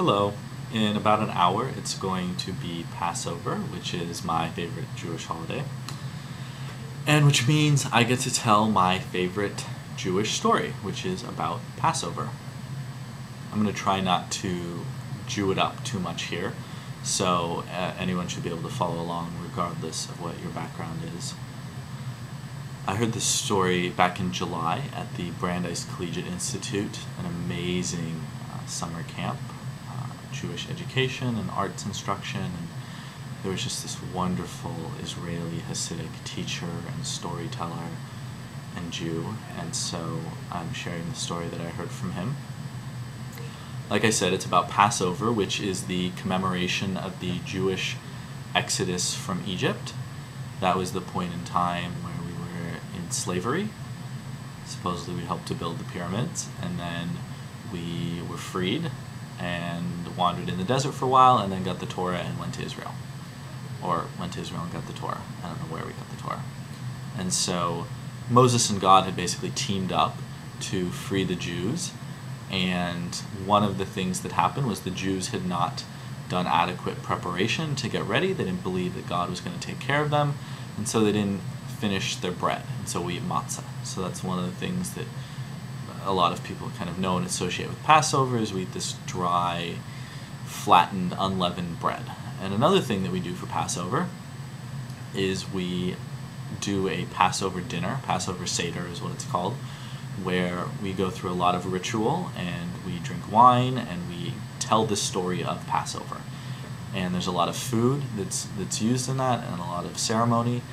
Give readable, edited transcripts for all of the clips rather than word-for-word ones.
Hello. In about an hour, it's going to be Passover, which is my favorite Jewish holiday, and which means I get to tell my favorite Jewish story, which is about Passover. I'm going to try not to Jew it up too much here, so anyone should be able to follow along regardless of what your background is. I heard this story back in July at the Brandeis Collegiate Institute, an amazing summer camp, Jewish education and arts instruction, and there was just this wonderful Israeli Hasidic teacher and storyteller and Jew, and so I'm sharing the story that I heard from him. Like I said, it's about Passover, which is the commemoration of the Jewish exodus from Egypt. That was the point in time where we were in slavery. Supposedly we helped to build the pyramids, and then we were freed and wandered in the desert for a while, and then got the Torah and went to Israel. Or went to Israel and got the Torah. I don't know where we got the Torah. And so Moses and God had basically teamed up to free the Jews, and one of the things that happened was the Jews had not done adequate preparation to get ready. They didn't believe that God was going to take care of them, and so they didn't finish their bread, and so we eat matzah. So that's one of the things that a lot of people kind of know and associate with Passover, is we eat this dry, flattened, unleavened bread. And another thing that we do for Passover is we do a Passover dinner. Passover Seder is what it's called, where we go through a lot of ritual and we drink wine and we tell the story of Passover. And there's a lot of food that's used in that, and a lot of ceremony.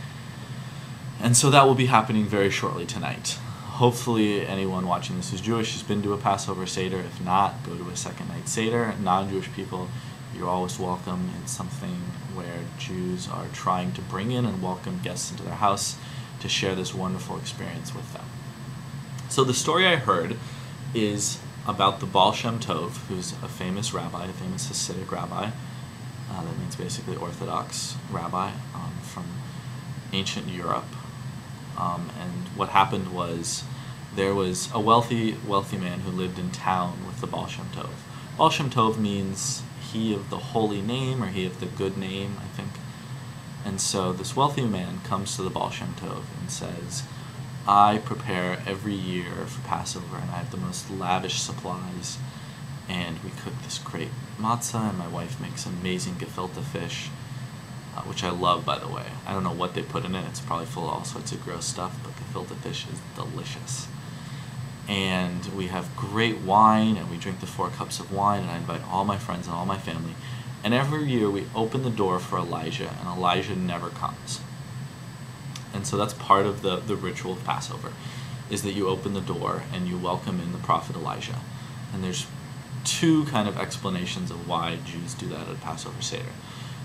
And so that will be happening very shortly tonight. Hopefully anyone watching this who's Jewish has been to a Passover Seder. If not, go to a second night Seder. Non-Jewish people, you're always welcome. It's something where Jews are trying to bring in and welcome guests into their house to share this wonderful experience with them. So the story I heard is about the Baal Shem Tov, who's a famous rabbi, a famous Hasidic rabbi. That means basically Orthodox rabbi from ancient Europe. And what happened was there was a wealthy man who lived in town with the Baal Shem Tov. Baal Shem Tov means he of the holy name, or he of the good name, I think. And so this wealthy man comes to the Baal Shem Tov and says, I prepare every year for Passover, and I have the most lavish supplies, and we cook this great matzah, and my wife makes amazing gefilte fish, which I love, by the way. I don't know what they put in it. It's probably full of all sorts of gross stuff, but gefilte fish is delicious. And we have great wine, and we drink the 4 cups of wine, and I invite all my friends and all my family. And every year we open the door for Elijah, and Elijah never comes. And so that's part of the ritual of Passover, is that you open the door and you welcome in the prophet Elijah. And there's 2 kind of explanations of why Jews do that at Passover Seder.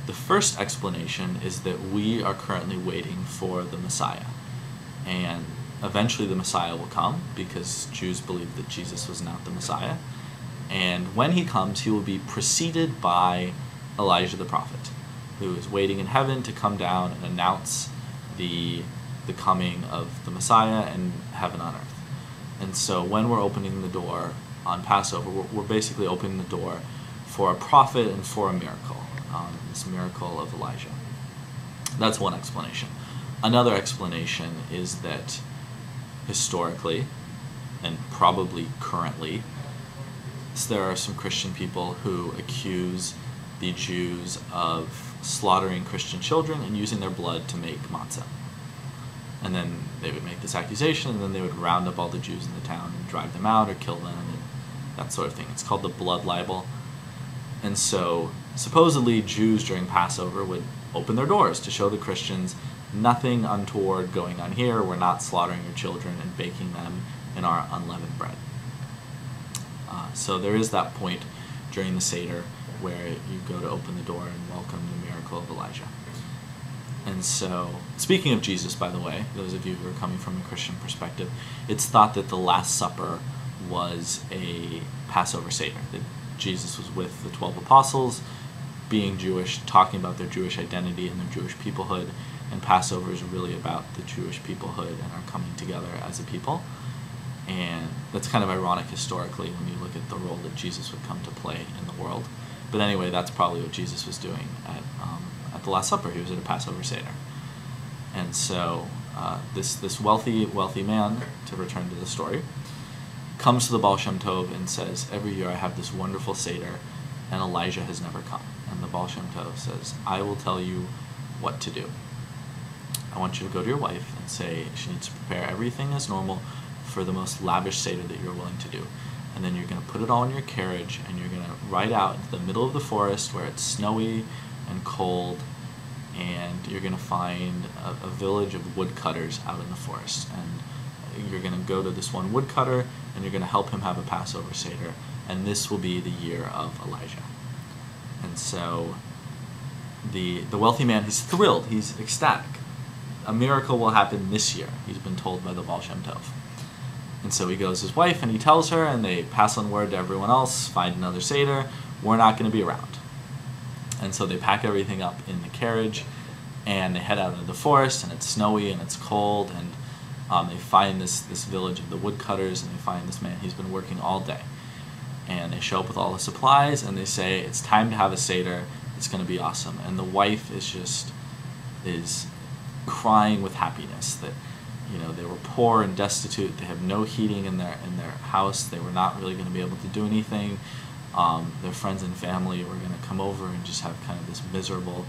The first explanation is that we are currently waiting for the Messiah. And eventually the Messiah will come, because Jews believe that Jesus was not the Messiah. And when he comes, he will be preceded by Elijah the prophet, who is waiting in heaven to come down and announce the coming of the Messiah and heaven on earth. And so when we're opening the door on Passover, we're basically opening the door for a prophet and for a miracle, this miracle of Elijah. That's one explanation. Another explanation is that historically, and probably currently, there are some Christian people who accuse the Jews of slaughtering Christian children and using their blood to make matzah. And then they would make this accusation, and then they would round up all the Jews in the town and drive them out or kill them, and that sort of thing. It's called the blood libel. And so supposedly Jews during Passover would open their doors to show the Christians nothing untoward going on here. We're not slaughtering your children and baking them in our unleavened bread. So there is that point during the Seder where you go to open the door and welcome the miracle of Elijah. And so, speaking of Jesus, by the way, those of you who are coming from a Christian perspective, it's thought that the Last Supper was a Passover Seder, that Jesus was with the 12 apostles, being Jewish, talking about their Jewish identity and their Jewish peoplehood, and Passover is really about the Jewish peoplehood and our coming together as a people. And that's kind of ironic historically when you look at the role that Jesus would come to play in the world. But anyway, that's probably what Jesus was doing at the Last Supper. He was at a Passover Seder. And so this wealthy man, to return to the story, comes to the Baal Shem Tov and says, every year I have this wonderful Seder, and Elijah has never come. And the Baal Shem Tov says, I will tell you what to do. I want you to go to your wife and say she needs to prepare everything as normal for the most lavish Seder that you're willing to do. And then you're going to put it all in your carriage, and you're going to ride out into the middle of the forest where it's snowy and cold, and you're going to find a village of woodcutters out in the forest. And you're going to go to this one woodcutter, and you're going to help him have a Passover Seder, and this will be the year of Elijah. And so the wealthy man, he's thrilled, he's ecstatic. A miracle will happen this year, he's been told by the Baal Shem Tov. And so he goes to his wife and he tells her, and they pass on word to everyone else, find another Seder, we're not going to be around. And so they pack everything up in the carriage, and they head out into the forest, and it's snowy and it's cold, and they find this village of the woodcutters, and they find this man, he's been working all day. And they show up with all the supplies, and they say, it's time to have a Seder, it's going to be awesome. And the wife is crying with happiness that, you know, they were poor and destitute, they have no heating in their house, they were not really going to be able to do anything. Their friends and family were going to come over and just have kind of this miserable,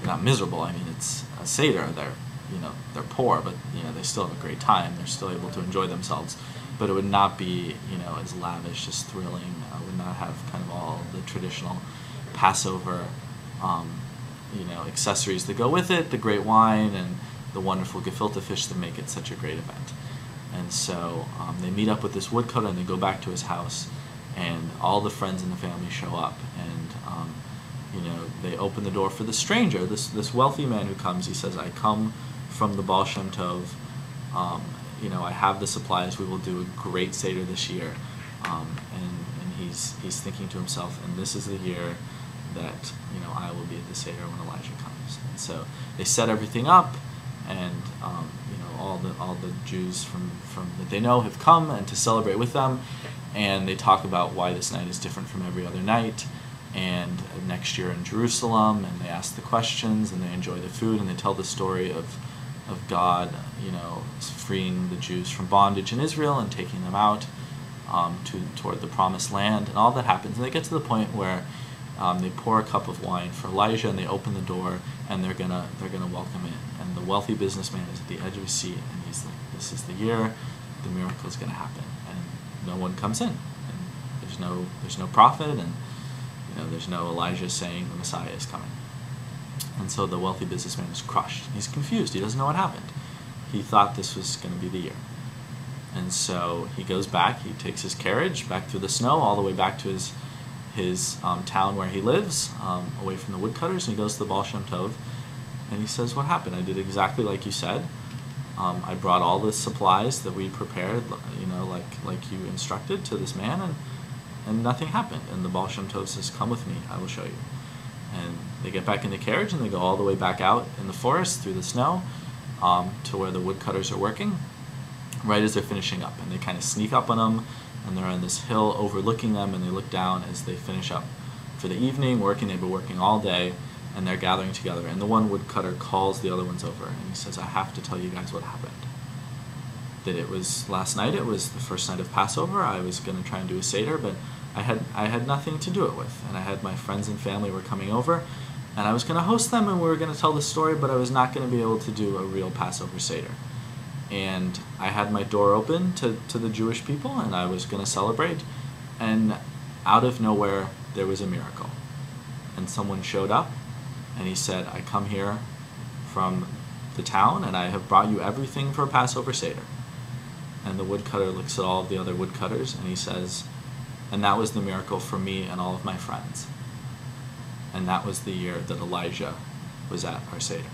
not miserable, I mean it's a Seder, they're poor, but you know, they still have a great time, they're still able to enjoy themselves. But it would not be, you know, as lavish, as thrilling, would not have kind of all the traditional Passover, you know, accessories that go with it, the great wine and the wonderful gefilte fish that make it such a great event. And so they meet up with this woodcutter, and they go back to his house, and all the friends in the family show up, and you know, they open the door for the stranger, this wealthy man who comes. He says, I come from the Baal Shem Tov, you know, I have the supplies, we will do a great Seder this year. And he's thinking to himself, and this is the year that, you know, I will be at the Seder when Elijah comes. And so they set everything up, and you know, all the Jews from that they know have come and to celebrate with them, and they talk about why this night is different from every other night, and next year in Jerusalem, and they ask the questions, and they enjoy the food, and they tell the story of God, you know, freeing the Jews from bondage in Israel and taking them out toward the promised land, and all that happens. And they get to the point where they pour a cup of wine for Elijah, and they open the door, and they're gonna welcome in. And the wealthy businessman is at the edge of his seat, and he's like, "This is the year, the miracle is gonna happen." And no one comes in, and there's no prophet, and you know, there's no Elijah saying the Messiah is coming. And so the wealthy businessman is crushed. He's confused. He doesn't know what happened. He thought this was going to be the year. And so he goes back. He takes his carriage back through the snow all the way back to his town where he lives, away from the woodcutters. And he goes to the Baal Shem Tov, and he says, "What happened? I did exactly like you said. I brought all the supplies that we prepared, you know, like you instructed to this man, and nothing happened." And the Baal Shem Tov says, "Come with me. I will show you." And they get back in the carriage, and they go all the way back out in the forest through the snow to where the woodcutters are working, right as they're finishing up. And they kind of sneak up on them, and they're on this hill overlooking them, and they look down as they finish up for the evening, working. They've been working all day, and they're gathering together. And the one woodcutter calls the other ones over, and he says, "I have to tell you guys what happened. That it was last night, it was the first night of Passover. I was going to try and do a Seder, but I had nothing to do it with, and I had my friends and family were coming over, and I was going to host them, and we were going to tell the story, but I was not going to be able to do a real Passover Seder. And I had my door open to the Jewish people, and I was going to celebrate, and out of nowhere, there was a miracle. And someone showed up, and he said, I come here from the town, and I have brought you everything for a Passover Seder." And the woodcutter looks at all of the other woodcutters, and he says, "And that was the miracle for me and all of my friends. And that was the year that Elijah was at our Seder."